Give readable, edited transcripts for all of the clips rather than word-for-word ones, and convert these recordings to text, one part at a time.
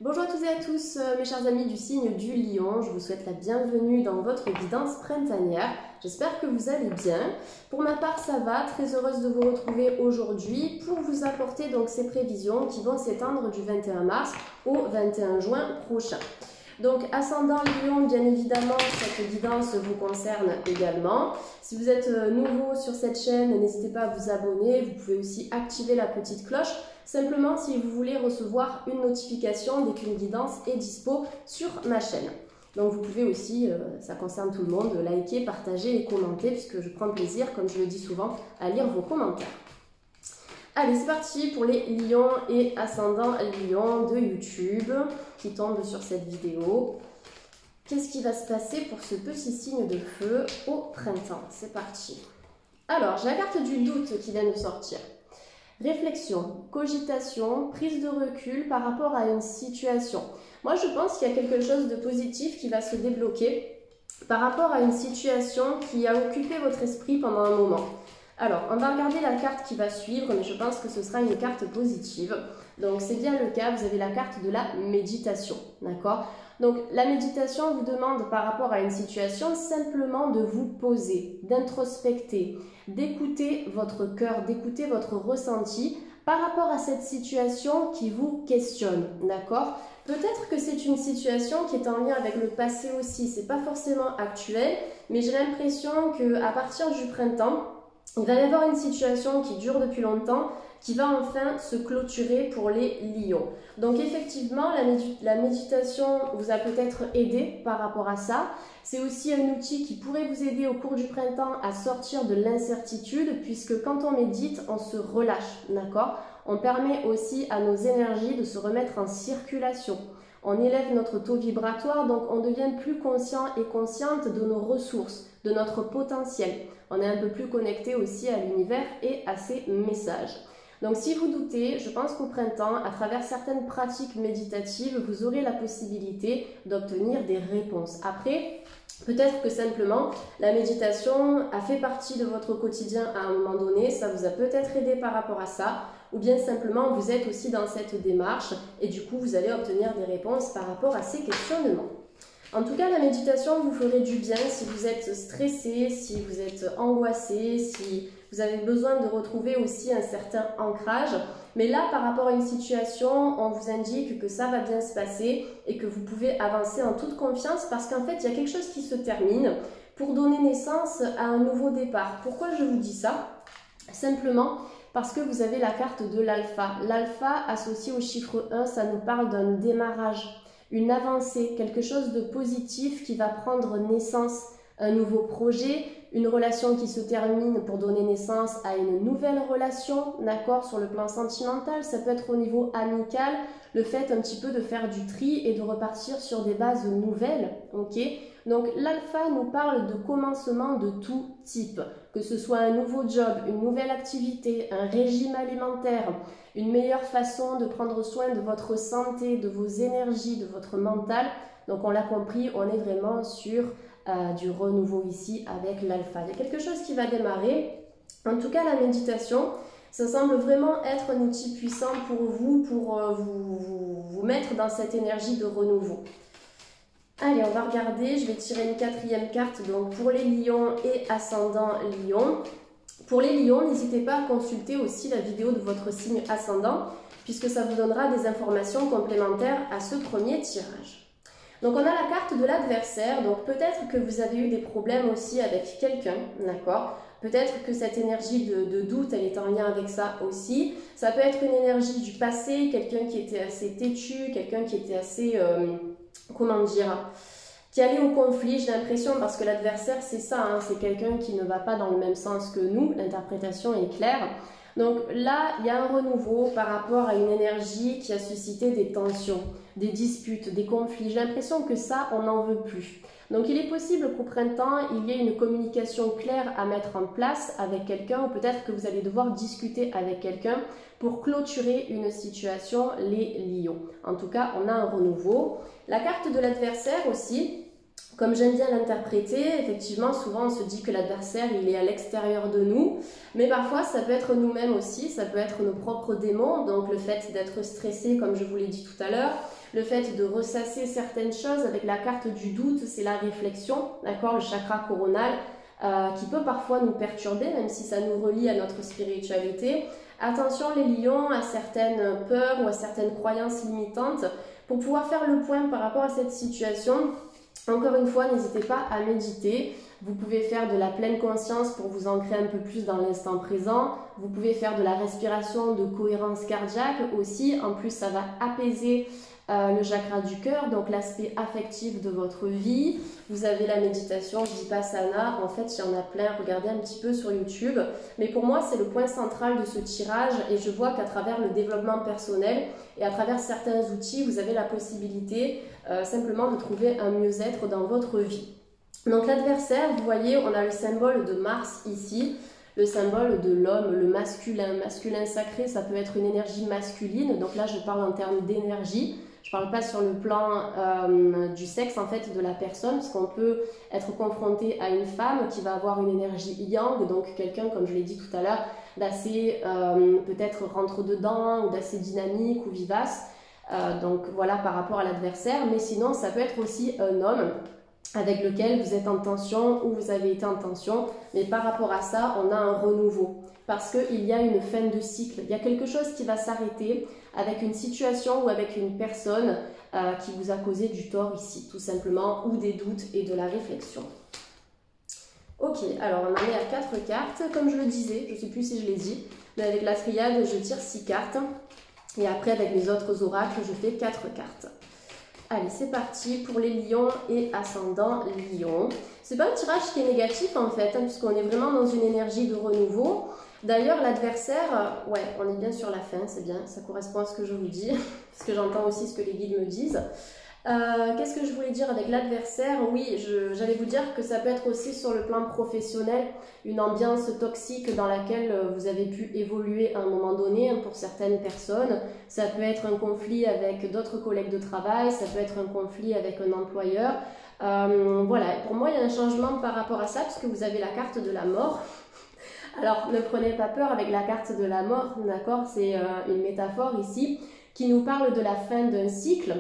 Bonjour à toutes et à tous, mes chers amis du signe du Lion, je vous souhaite la bienvenue dans votre guidance printanière. J'espère que vous allez bien. Pour ma part, ça va, très heureuse de vous retrouver aujourd'hui pour vous apporter donc ces prévisions qui vont s'étendre du 21 mars au 21 juin prochain. Donc, ascendant Lion, bien évidemment, cette guidance vous concerne également. Si vous êtes nouveau sur cette chaîne, n'hésitez pas à vous abonner. Vous pouvez aussi activer la petite cloche. Simplement, si vous voulez recevoir une notification dès qu'une guidance est dispo sur ma chaîne. Donc, vous pouvez aussi, ça concerne tout le monde, liker, partager et commenter puisque je prends plaisir, comme je le dis souvent, à lire vos commentaires. Allez, c'est parti pour les lions et ascendants lions de YouTube qui tombent sur cette vidéo. Qu'est-ce qui va se passer pour ce petit signe de feu au printemps? C'est parti. Alors, j'ai la carte du doute qui vient de sortir. Réflexion, cogitation, prise de recul par rapport à une situation. Moi, je pense qu'il y a quelque chose de positif qui va se débloquer par rapport à une situation qui a occupé votre esprit pendant un moment. Alors, on va regarder la carte qui va suivre, mais je pense que ce sera une carte positive. Donc, c'est bien le cas, vous avez la carte de la méditation, d'accord? Donc, la méditation vous demande par rapport à une situation simplement de vous poser, d'introspecter, d'écouter votre cœur, d'écouter votre ressenti par rapport à cette situation qui vous questionne, d'accord? Peut-être que c'est une situation qui est en lien avec le passé aussi, c'est pas forcément actuel, mais j'ai l'impression qu'à partir du printemps, il va y avoir une situation qui dure depuis longtemps, qui va enfin se clôturer pour les lions. Donc effectivement, la méditation vous a peut-être aidé par rapport à ça. C'est aussi un outil qui pourrait vous aider au cours du printemps à sortir de l'incertitude, puisque quand on médite, on se relâche, d'accord? On permet aussi à nos énergies de se remettre en circulation. On élève notre taux vibratoire, donc on devient plus conscient et consciente de nos ressources, de notre potentiel. On est un peu plus connecté aussi à l'univers et à ses messages. Donc si vous doutez, je pense qu'au printemps, à travers certaines pratiques méditatives, vous aurez la possibilité d'obtenir des réponses. Après, peut-être que simplement, la méditation a fait partie de votre quotidien à un moment donné, ça vous a peut-être aidé par rapport à ça, ou bien simplement vous êtes aussi dans cette démarche et du coup vous allez obtenir des réponses par rapport à ces questionnements. En tout cas, la méditation vous ferait du bien si vous êtes stressé, si vous êtes angoissé, si vous avez besoin de retrouver aussi un certain ancrage. Mais là, par rapport à une situation, on vous indique que ça va bien se passer et que vous pouvez avancer en toute confiance parce qu'en fait, il y a quelque chose qui se termine pour donner naissance à un nouveau départ. Pourquoi je vous dis ça? Simplement parce que vous avez la carte de l'alpha. L'alpha associé au chiffre 1, ça nous parle d'un démarrage, une avancée, quelque chose de positif qui va prendre naissance, un nouveau projet, une relation qui se termine pour donner naissance à une nouvelle relation, d'accord, sur le plan sentimental, ça peut être au niveau amical, le fait un petit peu de faire du tri et de repartir sur des bases nouvelles, ok? Donc l'alpha nous parle de commencement de tout type, que ce soit un nouveau job, une nouvelle activité, un régime alimentaire, une meilleure façon de prendre soin de votre santé, de vos énergies, de votre mental. Donc on l'a compris, on est vraiment sur du renouveau ici avec l'alpha. Il y a quelque chose qui va démarrer. En tout cas, la méditation, ça semble vraiment être un outil puissant pour vous, pour vous mettre dans cette énergie de renouveau. Allez, on va regarder, je vais tirer une quatrième carte donc pour les lions et ascendant lion. Pour les lions, n'hésitez pas à consulter aussi la vidéo de votre signe ascendant puisque ça vous donnera des informations complémentaires à ce premier tirage. Donc on a la carte de l'adversaire, donc peut-être que vous avez eu des problèmes aussi avec quelqu'un, d'accord? Peut-être que cette énergie de doute, elle est en lien avec ça aussi. Ça peut être une énergie du passé, quelqu'un qui était assez têtu, quelqu'un qui était assez, comment dire, qui allait au conflit, j'ai l'impression, parce que l'adversaire c'est ça, hein, c'est quelqu'un qui ne va pas dans le même sens que nous, l'interprétation est claire. Donc là, il y a un renouveau par rapport à une énergie qui a suscité des tensions, des disputes, des conflits. J'ai l'impression que ça, on n'en veut plus. Donc il est possible qu'au printemps, il y ait une communication claire à mettre en place avec quelqu'un ou peut-être que vous allez devoir discuter avec quelqu'un pour clôturer une situation, les lions. En tout cas, on a un renouveau. La carte de l'adversaire aussi. Comme j'aime bien l'interpréter, effectivement, souvent on se dit que l'adversaire, il est à l'extérieur de nous, mais parfois ça peut être nous-mêmes aussi, ça peut être nos propres démons, donc le fait d'être stressé, comme je vous l'ai dit tout à l'heure, le fait de ressasser certaines choses. Avec la carte du doute, c'est la réflexion, d'accord, le chakra coronal, qui peut parfois nous perturber, même si ça nous relie à notre spiritualité. Attention les lions à certaines peurs ou à certaines croyances limitantes. Pour pouvoir faire le point par rapport à cette situation, encore une fois, n'hésitez pas à méditer. Vous pouvez faire de la pleine conscience pour vous ancrer un peu plus dans l'instant présent. Vous pouvez faire de la respiration, de cohérence cardiaque aussi. En plus, ça va apaiser le chakra du cœur, donc l'aspect affectif de votre vie. Vous avez la méditation Vipassana. En fait, il y en a plein. Regardez un petit peu sur YouTube. Mais pour moi, c'est le point central de ce tirage. Et je vois qu'à travers le développement personnel et à travers certains outils, vous avez la possibilité simplement de trouver un mieux-être dans votre vie. Donc l'adversaire, vous voyez, on a le symbole de Mars ici, le symbole de l'homme, le masculin. Masculin sacré, ça peut être une énergie masculine. Donc là, je parle en termes d'énergie. Je ne parle pas sur le plan du sexe, en fait, de la personne, parce qu'on peut être confronté à une femme qui va avoir une énergie yang, donc quelqu'un, comme je l'ai dit tout à l'heure, d'assez peut-être rentre-dedans, ou d'assez dynamique ou vivace. Donc voilà, par rapport à l'adversaire. Mais sinon, ça peut être aussi un homme avec lequel vous êtes en tension ou vous avez été en tension, mais par rapport à ça, on a un renouveau parce qu'il y a une fin de cycle, il y a quelque chose qui va s'arrêter avec une situation ou avec une personne qui vous a causé du tort ici, tout simplement, ou des doutes et de la réflexion. Ok, alors on en est à 4 cartes, comme je le disais, je ne sais plus si je l'ai dit, mais avec la triade, je tire 6 cartes, et après avec les autres oracles, je fais 4 cartes. Allez, c'est parti pour les lions et ascendant lion. C'est pas un tirage qui est négatif en fait, puisqu'on est vraiment dans une énergie de renouveau. D'ailleurs, l'adversaire, ouais, on est bien sur la fin, c'est bien, ça correspond à ce que je vous dis, parce que j'entends aussi ce que les guides me disent. Qu'est-ce que je voulais dire avec l'adversaire? Oui, j'allais vous dire que ça peut être aussi sur le plan professionnel, une ambiance toxique dans laquelle vous avez pu évoluer à un moment donné pour certaines personnes. Ça peut être un conflit avec d'autres collègues de travail, ça peut être un conflit avec un employeur. Voilà, pour moi il y a un changement par rapport à ça, puisque vous avez la carte de la mort. Alors ne prenez pas peur avec la carte de la mort, d'accord? C'est une métaphore ici qui nous parle de la fin d'un cycle.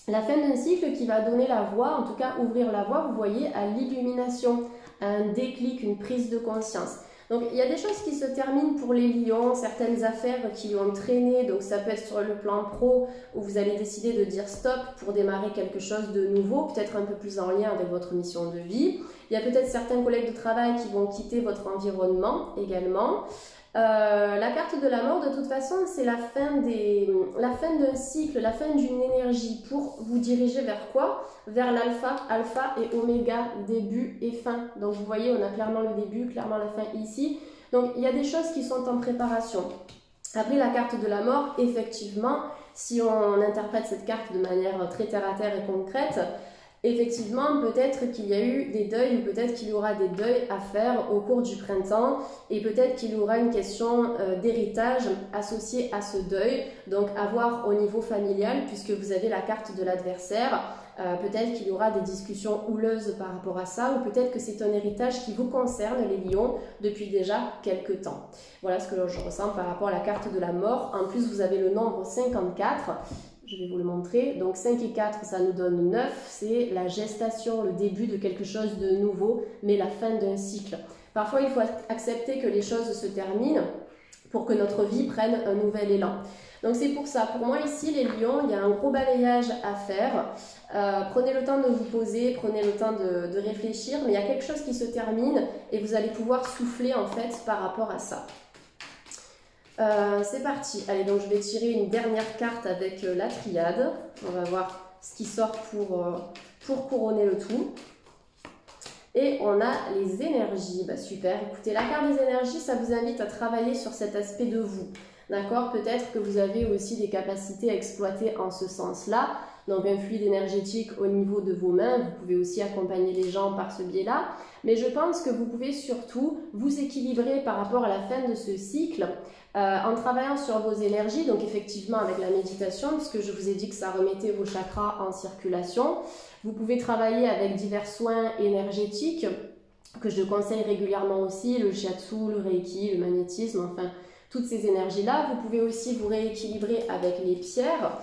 La fin d'un cycle qui va donner la voie, en tout cas ouvrir la voie, vous voyez, à l'illumination, à un déclic, une prise de conscience. Donc il y a des choses qui se terminent pour les lions, certaines affaires qui ont traîné, donc ça peut être sur le plan pro où vous allez décider de dire stop pour démarrer quelque chose de nouveau, peut-être un peu plus en lien avec votre mission de vie. Il y a peut-être certains collègues de travail qui vont quitter votre environnement également. La carte de la mort, de toute façon, c'est la fin d'un cycle, la fin d'une énergie pour vous diriger vers quoi? Vers l'alpha, alpha et oméga, début et fin. Donc vous voyez, on a clairement le début, clairement la fin ici. Donc il y a des choses qui sont en préparation. Après la carte de la mort, effectivement, si on interprète cette carte de manière très terre à terre et concrète, effectivement, peut-être qu'il y a eu des deuils ou peut-être qu'il y aura des deuils à faire au cours du printemps et peut-être qu'il y aura une question d'héritage associée à ce deuil, donc à voir au niveau familial puisque vous avez la carte de l'adversaire. Peut-être qu'il y aura des discussions houleuses par rapport à ça ou peut-être que c'est un héritage qui vous concerne les lions depuis déjà quelques temps. Voilà ce que je ressens par rapport à la carte de la mort. En plus, vous avez le nombre 54. Je vais vous le montrer. Donc 5 et 4, ça nous donne 9. C'est la gestation, le début de quelque chose de nouveau, mais la fin d'un cycle. Parfois, il faut accepter que les choses se terminent pour que notre vie prenne un nouvel élan. Donc c'est pour ça. Pour moi ici, les lions, il y a un gros balayage à faire. Prenez le temps de vous poser, prenez le temps de réfléchir, mais il y a quelque chose qui se termine et vous allez pouvoir souffler en fait par rapport à ça. C'est parti. Allez, donc je vais tirer une dernière carte avec la triade. On va voir ce qui sort pour couronner le tout. Et on a les énergies. Bah, super. Écoutez, la carte des énergies, ça vous invite à travailler sur cet aspect de vous. D'accord? Peut-être que vous avez aussi des capacités à exploiter en ce sens-là. Donc un fluide énergétique au niveau de vos mains. Vous pouvez aussi accompagner les gens par ce biais-là. Mais je pense que vous pouvez surtout vous équilibrer par rapport à la fin de ce cycle en travaillant sur vos énergies. Donc effectivement avec la méditation, puisque je vous ai dit que ça remettait vos chakras en circulation. Vous pouvez travailler avec divers soins énergétiques que je conseille régulièrement aussi, le shiatsu, le reiki, le magnétisme, enfin toutes ces énergies-là. Vous pouvez aussi vous rééquilibrer avec les pierres,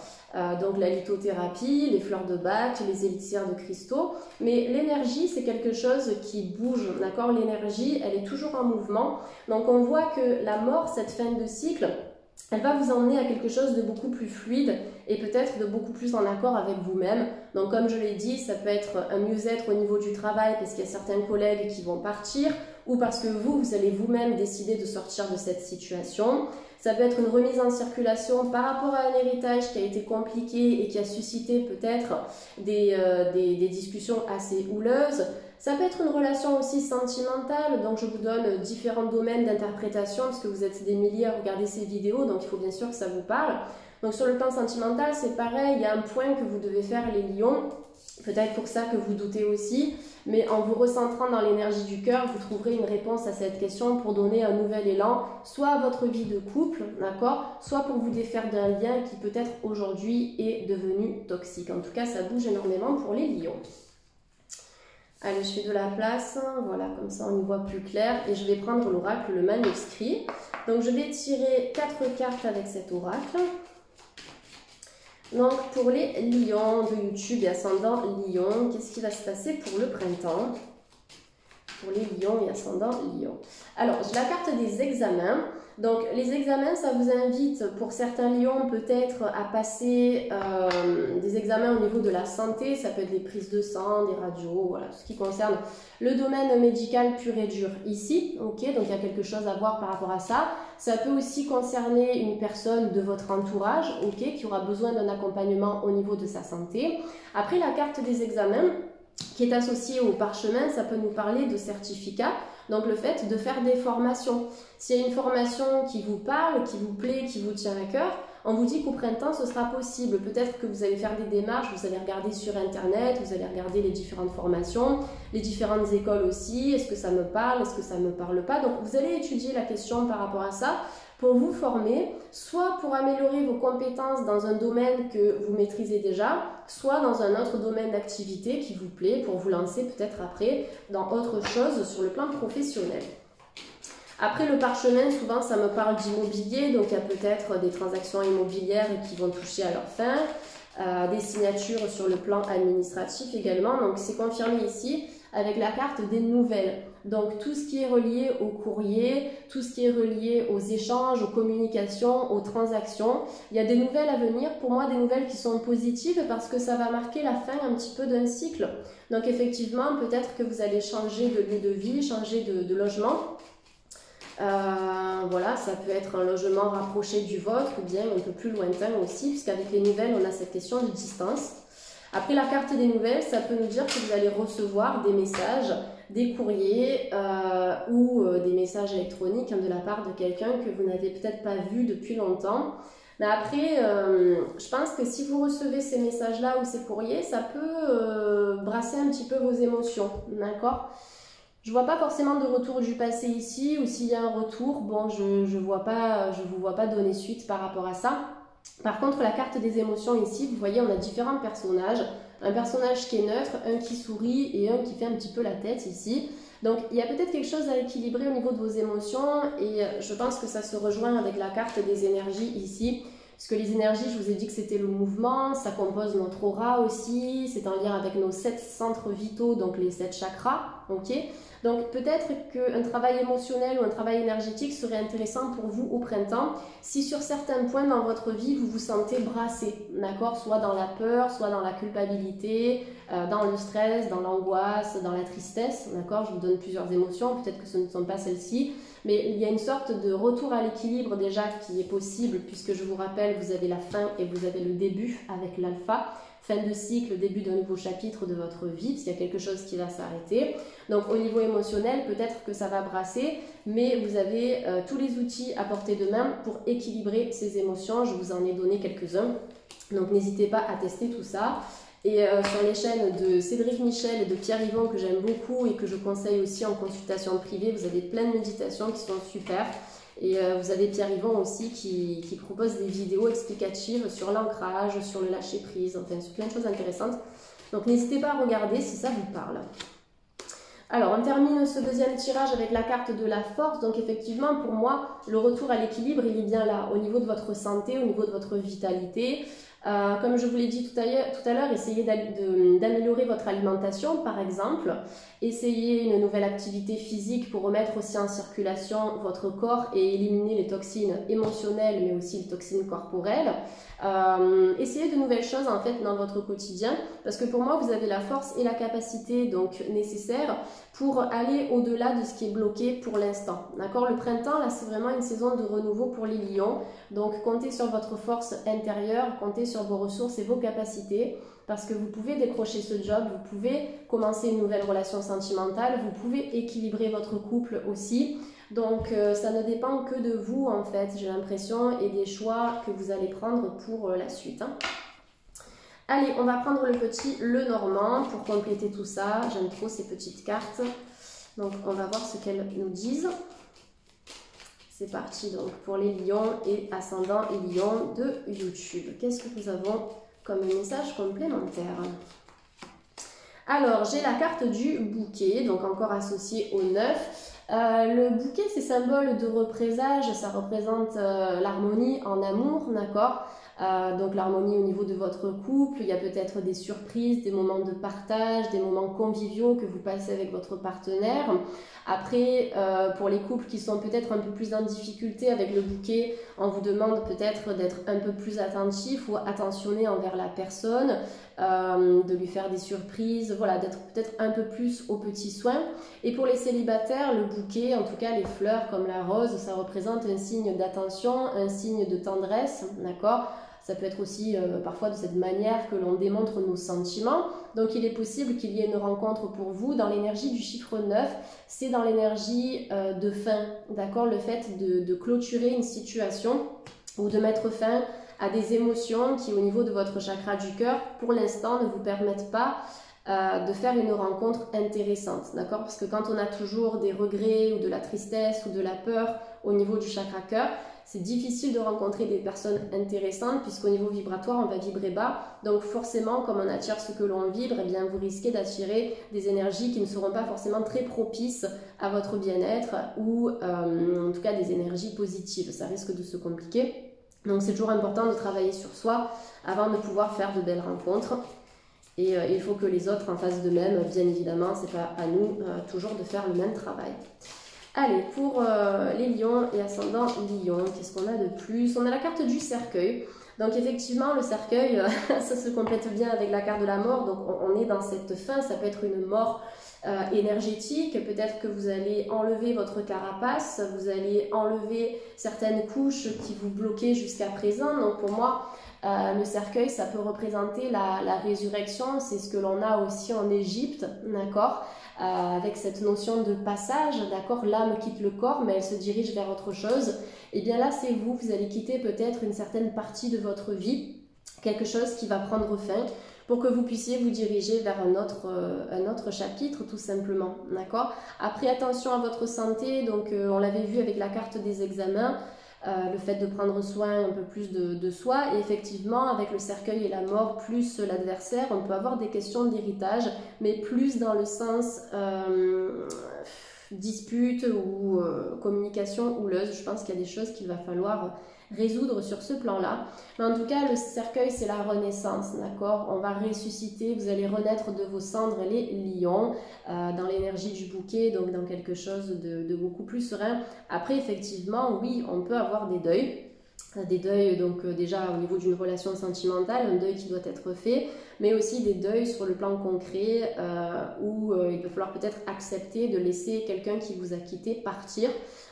donc la lithothérapie, les fleurs de Bach, les élixirs de cristaux. Mais l'énergie, c'est quelque chose qui bouge, d'accord? L'énergie, elle est toujours en mouvement. Donc on voit que la mort, cette fin de cycle, elle va vous emmener à quelque chose de beaucoup plus fluide et peut-être de beaucoup plus en accord avec vous-même. Donc comme je l'ai dit, ça peut être un mieux-être au niveau du travail parce qu'il y a certains collègues qui vont partir ou parce que vous allez vous-même décider de sortir de cette situation. Ça peut être une remise en circulation par rapport à un héritage qui a été compliqué et qui a suscité peut-être des discussions assez houleuses. Ça peut être une relation aussi sentimentale, donc je vous donne différents domaines d'interprétation parce que vous êtes des milliers à regarder ces vidéos, donc il faut bien sûr que ça vous parle. Donc sur le plan sentimental, c'est pareil, il y a un point que vous devez faire les lions, peut-être pour ça que vous doutez aussi, mais en vous recentrant dans l'énergie du cœur, vous trouverez une réponse à cette question pour donner un nouvel élan, soit à votre vie de couple, d'accord, soit pour vous défaire d'un lien qui peut-être aujourd'hui est devenu toxique. En tout cas, ça bouge énormément pour les lions. Allez, je fais de la place, voilà, comme ça on y voit plus clair. Et je vais prendre l'oracle, le manuscrit. Donc je vais tirer 4 cartes avec cet oracle. Donc pour les lions de YouTube et ascendant lion, qu'est-ce qui va se passer pour le printemps? Pour les lions et ascendant lion. Alors, j'ai la carte des examens. Donc, les examens, ça vous invite, pour certains lions, peut-être à passer des examens au niveau de la santé. Ça peut être des prises de sang, des radios, voilà, tout ce qui concerne le domaine médical pur et dur ici. Ok, donc il y a quelque chose à voir par rapport à ça. Ça peut aussi concerner une personne de votre entourage, ok, qui aura besoin d'un accompagnement au niveau de sa santé. Après, la carte des examens, qui est associé au parchemin, ça peut nous parler de certificat, donc le fait de faire des formations. S'il y a une formation qui vous parle, qui vous plaît, qui vous tient à cœur, on vous dit qu'au printemps, ce sera possible. Peut-être que vous allez faire des démarches, vous allez regarder sur Internet, vous allez regarder les différentes formations, les différentes écoles aussi. Est-ce que ça me parle? Est-ce que ça ne me parle pas? Donc, vous allez étudier la question par rapport à ça pour vous former, soit pour améliorer vos compétences dans un domaine que vous maîtrisez déjà, soit dans un autre domaine d'activité qui vous plaît pour vous lancer peut-être après dans autre chose sur le plan professionnel. Après le parchemin, souvent ça me parle d'immobilier, donc il y a peut-être des transactions immobilières qui vont toucher à leur fin, des signatures sur le plan administratif également, donc c'est confirmé ici avec la carte des nouvelles. Donc tout ce qui est relié au courrier, tout ce qui est relié aux échanges, aux communications, aux transactions, il y a des nouvelles à venir, pour moi des nouvelles qui sont positives parce que ça va marquer la fin un petit peu d'un cycle. Donc effectivement, peut-être que vous allez changer de lieu de vie, changer de logement. Voilà, ça peut être un logement rapproché du vôtre ou bien un peu plus lointain aussi, puisqu'avec les nouvelles, on a cette question de distance. Après la carte des nouvelles, ça peut nous dire que vous allez recevoir des messages, des courriers ou des messages électroniques de la part de quelqu'un que vous n'avez peut-être pas vu depuis longtemps. Mais après, je pense que si vous recevez ces messages-là ou ces courriers, ça peut brasser un petit peu vos émotions, d'accord ? Je vois pas forcément de retour du passé ici, ou s'il y a un retour, bon, je vous vois pas donner suite par rapport à ça. Par contre, la carte des émotions ici, vous voyez, on a différents personnages. Un personnage qui est neutre, un qui sourit et un qui fait un petit peu la tête ici. Donc, il y a peut-être quelque chose à équilibrer au niveau de vos émotions et je pense que ça se rejoint avec la carte des énergies ici. Parce que les énergies, je vous ai dit que c'était le mouvement, ça compose notre aura aussi, c'est en lien avec nos 7 centres vitaux, donc les 7 chakras, ok ? Donc peut-être qu'un travail émotionnel ou un travail énergétique serait intéressant pour vous au printemps si sur certains points dans votre vie vous vous sentez brassé, d'accord ? Soit dans la peur, soit dans la culpabilité, dans le stress, dans l'angoisse, dans la tristesse, d'accord ? Je vous donne plusieurs émotions, peut-être que ce ne sont pas celles-ci, mais il y a une sorte de retour à l'équilibre déjà qui est possible puisque je vous rappelle, vous avez la fin et vous avez le début avec l'alpha. Fin de cycle, début d'un nouveau chapitre de votre vie, parce qu'il y a quelque chose qui va s'arrêter. Donc au niveau émotionnel, peut-être que ça va brasser, mais vous avez tous les outils à portée de main pour équilibrer ces émotions. Je vous en ai donné quelques-uns, donc n'hésitez pas à tester tout ça. Et sur les chaînes de Cédric Michel et de Pierre Yvon que j'aime beaucoup et que je conseille aussi en consultation privée, vous avez plein de méditations qui sont super. Et vous avez Pierre Yvon aussi qui propose des vidéos explicatives sur l'ancrage, sur le lâcher prise, enfin sur plein de choses intéressantes. Donc n'hésitez pas à regarder si ça vous parle. Alors, on termine ce deuxième tirage avec la carte de la force. Donc, effectivement, pour moi, le retour à l'équilibre, il est bien là, au niveau de votre santé, au niveau de votre vitalité. Comme je vous l'ai dit tout à l'heure, essayez d'améliorer votre alimentation, par exemple. Essayez une nouvelle activité physique pour remettre aussi en circulation votre corps et éliminer les toxines émotionnelles, mais aussi les toxines corporelles. Essayez de nouvelles choses en fait dans votre quotidien, parce que pour moi, vous avez la force et la capacité donc nécessaires pour aller au-delà de ce qui est bloqué pour l'instant. D'accord? Le printemps, là, c'est vraiment une saison de renouveau pour les lions. Donc, comptez sur votre force intérieure, comptez sur vos ressources et vos capacités, parce que vous pouvez décrocher ce job, vous pouvez commencer une nouvelle relation sentimentale, vous pouvez équilibrer votre couple aussi. Donc, ça ne dépend que de vous, en fait, j'ai l'impression, et des choix que vous allez prendre pour la suite. Hein. Allez, on va prendre le petit Lenormand pour compléter tout ça. J'aime trop ces petites cartes. Donc, on va voir ce qu'elles nous disent. C'est parti donc pour les lions et ascendants et lions de YouTube. Qu'est-ce que nous avons comme message complémentaire? Alors, j'ai la carte du bouquet, donc encore associée au 9. Le bouquet, c'est symbole de représage, ça représente l'harmonie en amour, d'accord? Donc l'harmonie au niveau de votre couple, il y a peut-être des surprises, des moments de partage, des moments conviviaux que vous passez avec votre partenaire. Après, pour les couples qui sont peut-être un peu plus en difficulté avec le bouquet, on vous demande peut-être d'être un peu plus attentif ou attentionné envers la personne, de lui faire des surprises, voilà, d'être peut-être un peu plus aux petits soins. Et pour les célibataires, le bouquet, en tout cas les fleurs comme la rose, ça représente un signe d'attention, un signe de tendresse, d'accord? Ça peut être aussi parfois de cette manière que l'on démontre nos sentiments. Donc il est possible qu'il y ait une rencontre pour vous dans l'énergie du chiffre 9. C'est dans l'énergie de fin, d'accord? Le fait de clôturer une situation ou de mettre fin à des émotions qui au niveau de votre chakra du cœur, pour l'instant, ne vous permettent pas de faire une rencontre intéressante, d'accord? Parce que quand on a toujours des regrets ou de la tristesse ou de la peur au niveau du chakra cœur, c'est difficile de rencontrer des personnes intéressantes puisqu'au niveau vibratoire, on va vibrer bas. Donc forcément, comme on attire ce que l'on vibre, eh bien, vous risquez d'attirer des énergies qui ne seront pas forcément très propices à votre bien-être ou en tout cas des énergies positives. Ça risque de se compliquer. Donc c'est toujours important de travailler sur soi avant de pouvoir faire de belles rencontres. Et il faut que les autres en fassent de même, bien évidemment, c'est pas à nous toujours de faire le même travail. Allez, pour les lions et ascendants lions, qu'est-ce qu'on a de plus? On a la carte du cercueil. Donc effectivement, le cercueil, ça se complète bien avec la carte de la mort. Donc on est dans cette fin, ça peut être une mort énergétique. Peut-être que vous allez enlever votre carapace, vous allez enlever certaines couches qui vous bloquaient jusqu'à présent. Donc pour moi, le cercueil, ça peut représenter la résurrection. C'est ce que l'on a aussi en Égypte, d'accord? Avec cette notion de passage, d'accord, l'âme quitte le corps, mais elle se dirige vers autre chose. Et bien là, c'est vous, vous allez quitter peut-être une certaine partie de votre vie, quelque chose qui va prendre fin, pour que vous puissiez vous diriger vers un autre chapitre, tout simplement, d'accord? Après, attention à votre santé, donc on l'avait vu avec la carte des examens, le fait de prendre soin un peu plus de soi, et effectivement avec le cercueil et la mort plus l'adversaire, on peut avoir des questions d'héritage, mais plus dans le sens dispute ou communication houleuse. Je pense qu'il y a des choses qu'il va falloir résoudre sur ce plan-là. Mais en tout cas, le cercueil, c'est la renaissance, d'accord? On va ressusciter, vous allez renaître de vos cendres, les lions, dans l'énergie du bouquet, donc dans quelque chose de beaucoup plus serein. Après, effectivement, oui, on peut avoir des deuils, donc déjà au niveau d'une relation sentimentale, un deuil qui doit être fait, mais aussi des deuils sur le plan concret où il va falloir peut-être accepter de laisser quelqu'un qui vous a quitté partir,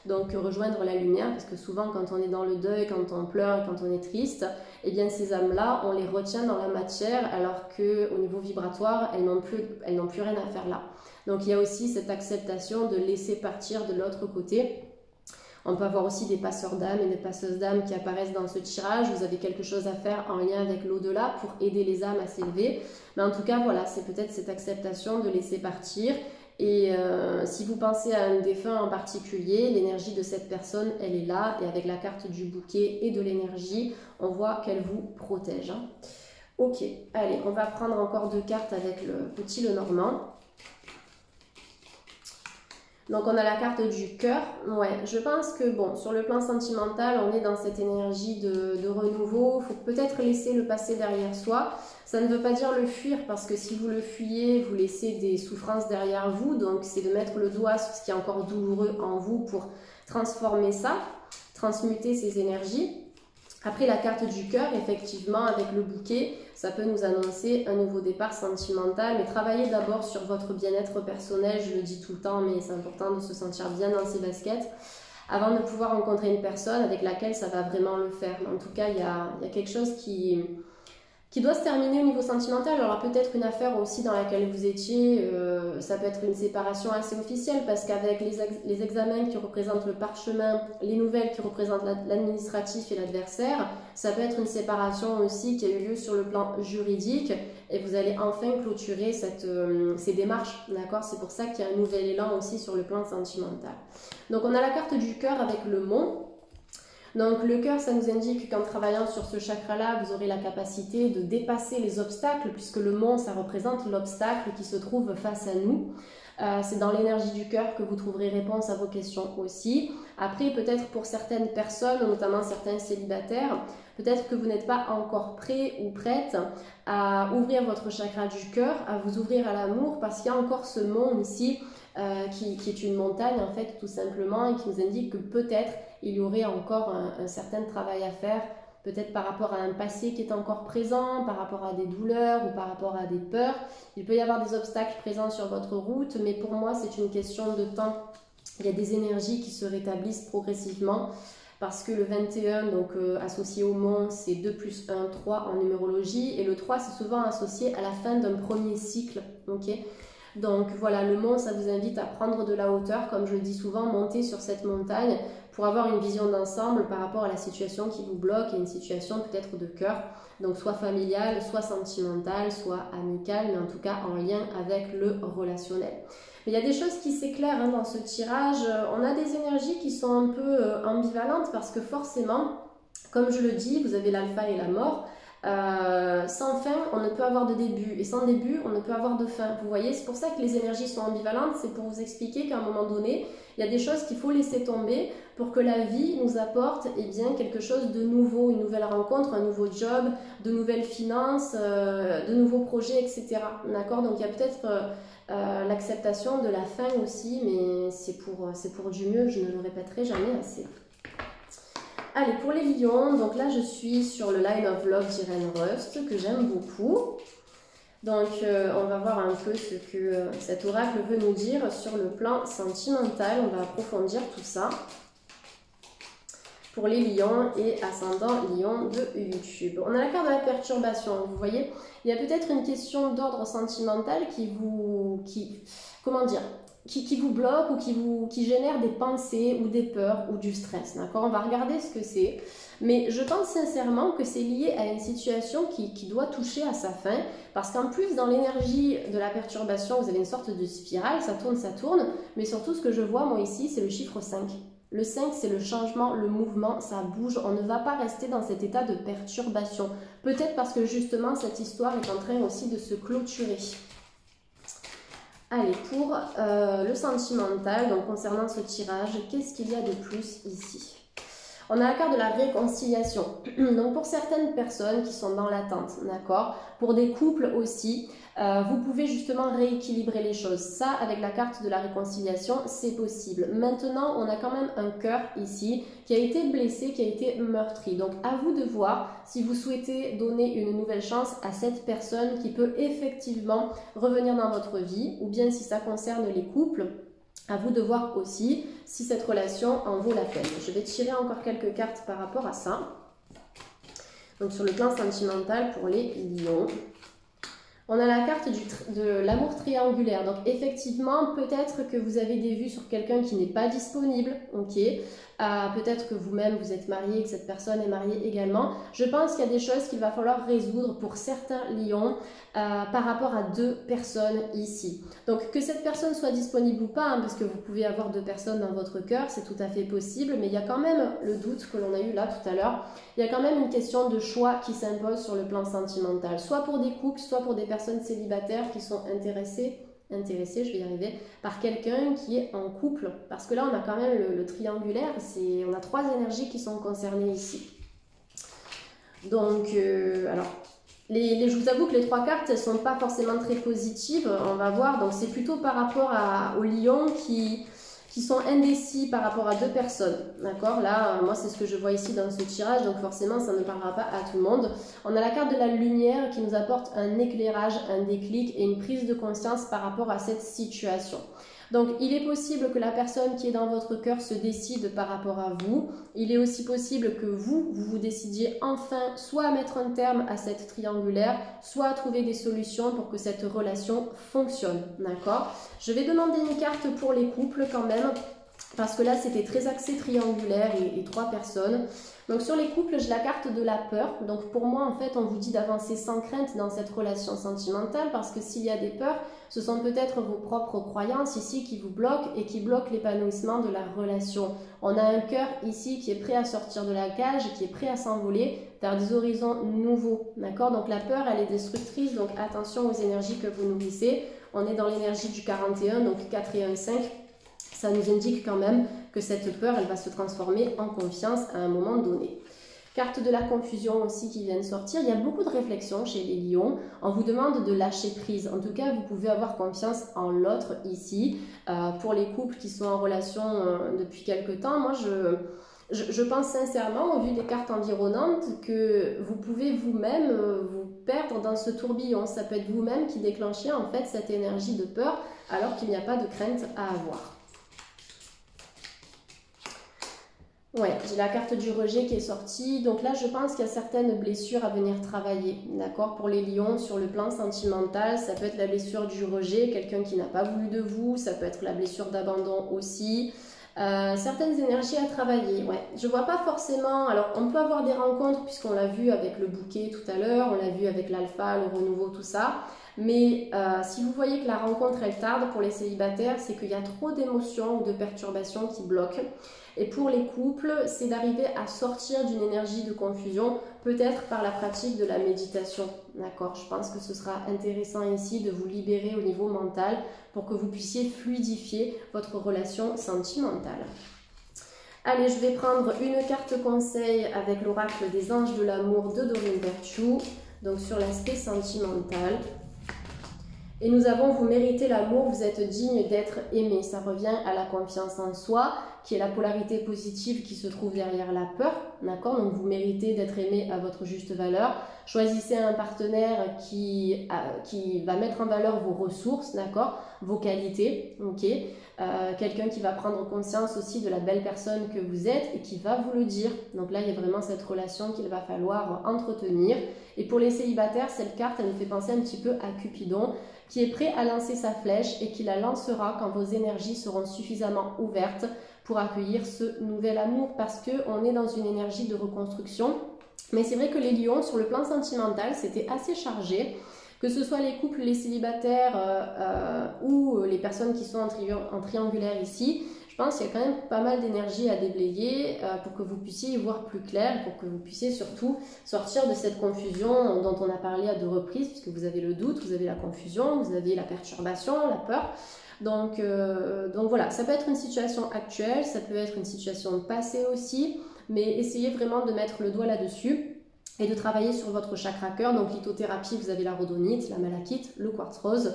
donc rejoindre la lumière, parce que souvent quand on est dans le deuil, quand on pleure, quand on est triste, eh bien ces âmes-là, on les retient dans la matière, alors qu'au niveau vibratoire, elles n'ont plus rien à faire là. Donc il y a aussi cette acceptation de laisser partir de l'autre côté. On peut avoir aussi des passeurs d'âmes et des passeuses d'âmes qui apparaissent dans ce tirage. Vous avez quelque chose à faire en lien avec l'au-delà pour aider les âmes à s'élever. Mais en tout cas, voilà, c'est peut-être cette acceptation de laisser partir. Et si vous pensez à un défunt en particulier, l'énergie de cette personne, elle est là. Et avec la carte du bouquet et de l'énergie, on voit qu'elle vous protège. Hein. Ok, allez, on va prendre encore 2 cartes avec le petit Lenormand. Donc on a la carte du cœur. Ouais, je pense que bon, sur le plan sentimental, on est dans cette énergie de renouveau. Il faut peut-être laisser le passé derrière soi. Ça ne veut pas dire le fuir, parce que si vous le fuyez, vous laissez des souffrances derrière vous. Donc c'est de mettre le doigt sur ce qui est encore douloureux en vous pour transformer ça, transmuter ces énergies. Après la carte du cœur, effectivement, avec le bouquet, ça peut nous annoncer un nouveau départ sentimental. Mais travaillez d'abord sur votre bien-être personnel, je le dis tout le temps, mais c'est important de se sentir bien dans ses baskets avant de pouvoir rencontrer une personne avec laquelle ça va vraiment le faire. En tout cas, il y a quelque chose qui doit se terminer au niveau sentimental. Alors peut-être une affaire aussi dans laquelle vous étiez, ça peut être une séparation assez officielle, parce qu'avec les examens qui représentent le parchemin, les nouvelles qui représentent l'administratif et l'adversaire, ça peut être une séparation aussi qui a eu lieu sur le plan juridique, et vous allez enfin clôturer ces démarches, d'accord? C'est pour ça qu'il y a un nouvel élan aussi sur le plan sentimental. Donc on a la carte du cœur avec le mont. Donc le cœur, ça nous indique qu'en travaillant sur ce chakra-là, vous aurez la capacité de dépasser les obstacles, puisque le mont, ça représente l'obstacle qui se trouve face à nous. C'est dans l'énergie du cœur que vous trouverez réponse à vos questions aussi. Après, peut-être pour certaines personnes, notamment certains célibataires, peut-être que vous n'êtes pas encore prêt ou prête à ouvrir votre chakra du cœur, à vous ouvrir à l'amour, parce qu'il y a encore ce mont ici qui est une montagne en fait tout simplement, et qui nous indique que peut-être il y aurait encore un certain travail à faire, peut-être par rapport à un passé qui est encore présent, par rapport à des douleurs ou par rapport à des peurs. Il peut y avoir des obstacles présents sur votre route, mais pour moi c'est une question de temps. Il y a des énergies qui se rétablissent progressivement, parce que le 21, donc associé au mont, c'est 2 plus 1, 3 en numérologie, et le 3 c'est souvent associé à la fin d'un premier cycle, ok. Donc voilà, le mont, ça vous invite à prendre de la hauteur, comme je le dis souvent, monter sur cette montagne pour avoir une vision d'ensemble par rapport à la situation qui vous bloque, et une situation peut-être de cœur, donc soit familiale, soit sentimentale, soit amicale, mais en tout cas en lien avec le relationnel. Mais il y a des choses qui s'éclairent dans ce tirage. On a des énergies qui sont un peu ambivalentes, parce que forcément, comme je le dis, vous avez l'alpha et la mort. Sans fin, on ne peut avoir de début, et sans début, on ne peut avoir de fin. Vous voyez, c'est pour ça que les énergies sont ambivalentes. C'est pour vous expliquer qu'à un moment donné, il y a des choses qu'il faut laisser tomber pour que la vie nous apporte bien, quelque chose de nouveau, une nouvelle rencontre, un nouveau job, de nouvelles finances, de nouveaux projets, etc. D'accord? Donc il y a peut-être l'acceptation de la fin aussi, mais c'est pour du mieux, je ne le répéterai jamais assez. Allez, pour les lions, donc là je suis sur le Line of Love d'Irene Rust, que j'aime beaucoup. Donc on va voir un peu ce que cet oracle veut nous dire sur le plan sentimental. On va approfondir tout ça. Pour les lions et ascendant lion de YouTube. On a la carte de la perturbation. Vous voyez, il y a peut-être une question d'ordre sentimental qui vous bloque, ou qui génère des pensées ou des peurs ou du stress. D'accord? On va regarder ce que c'est. Mais je pense sincèrement que c'est lié à une situation qui doit toucher à sa fin, parce qu'en plus, dans l'énergie de la perturbation, vous avez une sorte de spirale, ça tourne, mais surtout ce que je vois moi ici, c'est le chiffre 5. Le 5, c'est le changement, le mouvement, ça bouge, on ne va pas rester dans cet état de perturbation. Peut-être parce que justement, cette histoire est en train aussi de se clôturer. Allez, pour le sentimental, donc concernant ce tirage, qu'est-ce qu'il y a de plus ici? On a la carte de la réconciliation. Donc pour certaines personnes qui sont dans l'attente, d'accord? Pour des couples aussi, vous pouvez justement rééquilibrer les choses. Ça, avec la carte de la réconciliation, c'est possible. Maintenant, on a quand même un cœur ici qui a été blessé, qui a été meurtri. Donc à vous de voir si vous souhaitez donner une nouvelle chance à cette personne qui peut effectivement revenir dans votre vie, ou bien si ça concerne les couples, à vous de voir aussi si cette relation en vaut la peine. Je vais tirer encore quelques cartes par rapport à ça. Donc sur le plan sentimental pour les lions. On a la carte de l'amour triangulaire. Donc effectivement, peut-être que vous avez des vues sur quelqu'un qui n'est pas disponible. Ok. Peut-être que vous-même vous êtes marié, que cette personne est mariée également. Je pense qu'il y a des choses qu'il va falloir résoudre pour certains lions par rapport à 2 personnes ici. Donc que cette personne soit disponible ou pas, parce que vous pouvez avoir 2 personnes dans votre cœur, c'est tout à fait possible, mais il y a quand même le doute que l'on a eu là tout à l'heure. Il y a quand même une question de choix qui s'impose sur le plan sentimental, soit pour des couples, soit pour des personnes célibataires qui sont intéressées intéressé, je vais y arriver, par quelqu'un qui est en couple. Parce que là, on a quand même le triangulaire, on a 3 énergies qui sont concernées ici. Donc, alors, je vous avoue que les 3 cartes, elles ne sont pas forcément très positives, on va voir. Donc, c'est plutôt par rapport aux lions qui sont indécis par rapport à 2 personnes. D'accord? Là, moi, c'est ce que je vois ici dans ce tirage, donc forcément, ça ne parlera pas à tout le monde. On a la carte de la lumière qui nous apporte un éclairage, un déclic et une prise de conscience par rapport à cette situation. Donc, il est possible que la personne qui est dans votre cœur se décide par rapport à vous. Il est aussi possible que vous décidiez enfin soit à mettre un terme à cette triangulaire, soit à trouver des solutions pour que cette relation fonctionne. D'accord? Je vais demander une carte pour les couples quand même, parce que là, c'était très axé triangulaire et 3 personnes. Donc sur les couples, j'ai la carte de la peur. Donc pour moi, en fait, on vous dit d'avancer sans crainte dans cette relation sentimentale, parce que s'il y a des peurs, ce sont peut-être vos propres croyances ici qui vous bloquent et qui bloquent l'épanouissement de la relation. On a un cœur ici qui est prêt à sortir de la cage, qui est prêt à s'envoler vers des horizons nouveaux. D'accord? Donc la peur, elle est destructrice, donc attention aux énergies que vous nourrissez. On est dans l'énergie du 41, donc 4 et 1, 5. Ça nous indique quand même que cette peur, elle va se transformer en confiance à un moment donné. Carte de la confusion aussi qui vient de sortir. Il y a beaucoup de réflexions chez les lions. On vous demande de lâcher prise. En tout cas, vous pouvez avoir confiance en l'autre ici. Pour les couples qui sont en relation depuis quelque temps, moi, je pense sincèrement, au vu des cartes environnantes, que vous pouvez vous-même vous perdre dans ce tourbillon. Ça peut être vous-même qui déclenchez en fait cette énergie de peur alors qu'il n'y a pas de crainte à avoir. Ouais, j'ai la carte du rejet qui est sortie. Donc là, je pense qu'il y a certaines blessures à venir travailler. D'accord? Pour les lions, sur le plan sentimental, ça peut être la blessure du rejet, quelqu'un qui n'a pas voulu de vous. Ça peut être la blessure d'abandon aussi. Certaines énergies à travailler. Ouais, je vois pas forcément. Alors, on peut avoir des rencontres, puisqu'on l'a vu avec le bouquet tout à l'heure, on l'a vu avec l'alpha, le renouveau, tout ça. Mais si vous voyez que la rencontre, elle tarde pour les célibataires, c'est qu'il y a trop d'émotions ou de perturbations qui bloquent. Et pour les couples, c'est d'arriver à sortir d'une énergie de confusion, peut-être par la pratique de la méditation. D'accord? Je pense que ce sera intéressant ici de vous libérer au niveau mental pour que vous puissiez fluidifier votre relation sentimentale. Allez, je vais prendre une carte conseil avec l'oracle des anges de l'amour de Doreen Virtue, donc sur l'aspect sentimental. Et nous avons, vous méritez l'amour, vous êtes digne d'être aimé. Ça revient à la confiance en soi, qui est la polarité positive qui se trouve derrière la peur. D'accord? Donc vous méritez d'être aimé à votre juste valeur. Choisissez un partenaire qui va mettre en valeur vos ressources, d'accord? Vos qualités, ok? Quelqu'un qui va prendre conscience aussi de la belle personne que vous êtes et qui va vous le dire. Donc là, il y a vraiment cette relation qu'il va falloir entretenir. Et pour les célibataires, cette carte, elle me fait penser un petit peu à Cupidon, qui est prêt à lancer sa flèche et qui la lancera quand vos énergies seront suffisamment ouvertes pour accueillir ce nouvel amour, parce qu'on est dans une énergie de reconstruction. Mais c'est vrai que les lions, sur le plan sentimental, c'était assez chargé. Que ce soit les couples, les célibataires ou les personnes qui sont en triangulaire ici, je pense qu'il y a quand même pas mal d'énergie à déblayer pour que vous puissiez y voir plus clair, pour que vous puissiez surtout sortir de cette confusion dont on a parlé à 2 reprises, puisque vous avez le doute, vous avez la confusion, vous avez la perturbation, la peur. Donc voilà, ça peut être une situation actuelle, ça peut être une situation passée aussi, mais essayez vraiment de mettre le doigt là-dessus et de travailler sur votre chakra cœur. Donc lithothérapie, vous avez la rhodonite, la malachite, le quartz rose.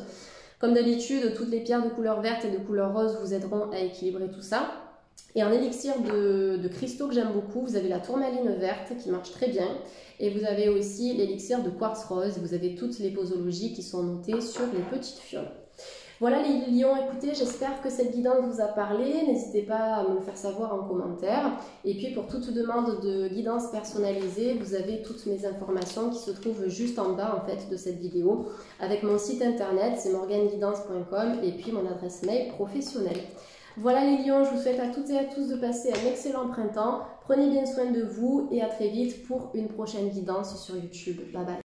Comme d'habitude, toutes les pierres de couleur verte et de couleur rose vous aideront à équilibrer tout ça. Et en élixir de cristaux que j'aime beaucoup, vous avez la tourmaline verte qui marche très bien. Et vous avez aussi l'élixir de quartz rose. Vous avez toutes les posologies qui sont notées sur les petites fioles. Voilà les lions, écoutez, j'espère que cette guidance vous a parlé. N'hésitez pas à me le faire savoir en commentaire. Et puis pour toute demande de guidance personnalisée, vous avez toutes mes informations qui se trouvent juste en bas en fait de cette vidéo. Avec mon site internet, c'est morganeguidance.com, et puis mon adresse mail professionnelle. Voilà les lions, je vous souhaite à toutes et à tous de passer un excellent printemps. Prenez bien soin de vous et à très vite pour une prochaine guidance sur YouTube. Bye bye.